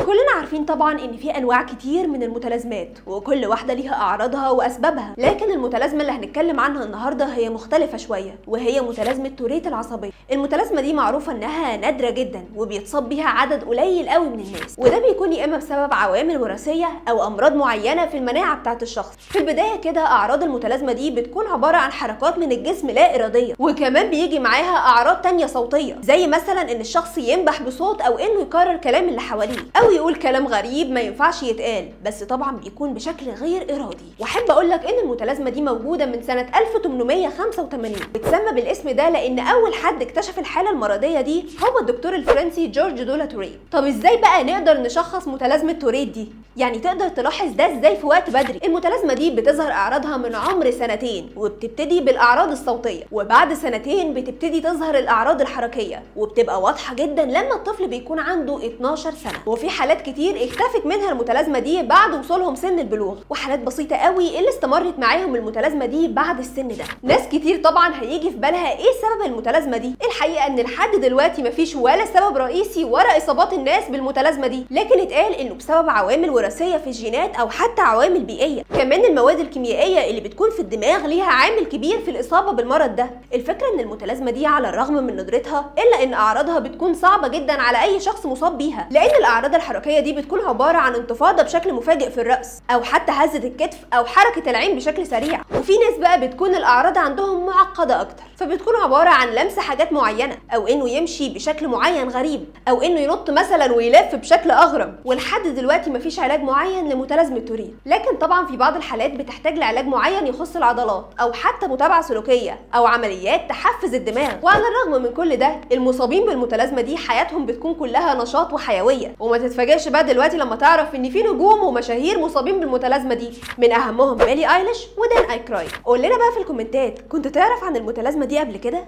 كلنا عارفين طبعا ان في انواع كتير من المتلازمات وكل واحده ليها اعراضها واسبابها، لكن المتلازمه اللي هنتكلم عنها النهارده هي مختلفه شويه، وهي متلازمه توريت العصبيه. المتلازمه دي معروفه انها نادره جدا وبيتصاب بيها عدد قليل قوي من الناس، وده بيكون يا اما بسبب عوامل وراثيه او امراض معينه في المناعه بتاعه الشخص. في البدايه كده اعراض المتلازمه دي بتكون عباره عن حركات من الجسم لا اراديه، وكمان بيجي معاها اعراض تانية صوتيه، زي مثلا ان الشخص ينبح بصوت او انه يكرر كلام اللي حواليه او يقول كلام غريب ما ينفعش يتقال، بس طبعا بيكون بشكل غير ارادي. واحب اقول لك ان المتلازمه دي موجوده من سنه 1885، بتسمى بالاسم ده لان اول حد اكتشف الحاله المرضيه دي هو الدكتور الفرنسي جورج دولا توريت. طب ازاي بقى نقدر نشخص متلازمه توريت دي؟ يعني تقدر تلاحظ ده ازاي في وقت بدري؟ المتلازمه دي بتظهر اعراضها من عمر سنتين، وبتبتدي بالاعراض الصوتيه، وبعد سنتين بتبتدي تظهر الاعراض الحركيه، وبتبقى واضحه جدا لما الطفل بيكون عنده 12 سنه. وفي حالات كتير اختفت منها المتلازمه دي بعد وصولهم سن البلوغ، وحالات بسيطه قوي اللي استمرت معاهم المتلازمه دي بعد السن ده. ناس كتير طبعا هيجي في بالها ايه سبب المتلازمه دي؟ الحقيقه ان لحد دلوقتي مفيش ولا سبب رئيسي ورا اصابات الناس بالمتلازمه دي، لكن اتقال انه بسبب عوامل وراثيه في الجينات او حتى عوامل بيئيه. كمان المواد الكيميائيه اللي بتكون في الدماغ ليها عامل كبير في الاصابه بالمرض ده. الفكره ان المتلازمه دي على الرغم من ندرتها الا ان اعراضها بتكون صعبه جدا على اي شخص مصاب بيها، لان الاعراض الحركيه دي بتكون عباره عن انتفاضه بشكل مفاجئ في الراس، او حتى هزه الكتف، او حركه العين بشكل سريع. وفي ناس بقى بتكون الاعراض عندهم معقده اكتر، فبتكون عباره عن لمس حاجات معينه، او انه يمشي بشكل معين غريب، او انه ينط مثلا ويلف بشكل اغرب. ولحد دلوقتي مفيش علاج معين لمتلازمه توريت، لكن طبعا في بعض الحالات بتحتاج لعلاج معين يخص العضلات، او حتى متابعه سلوكيه، او عمليات تحفز الدماغ. وعلى الرغم من كل ده المصابين بالمتلازمه دي حياتهم بتكون كلها نشاط وحيويه. وما تتفاجئش بقى دلوقتي لما تعرف ان في نجوم ومشاهير مصابين بالمتلازمه دي، من اهمهم بيلي ايليش ودان ايكرويد. قول لنا بقى في الكومنتات، كنت تعرف عن المتلازمه دي قبل كده؟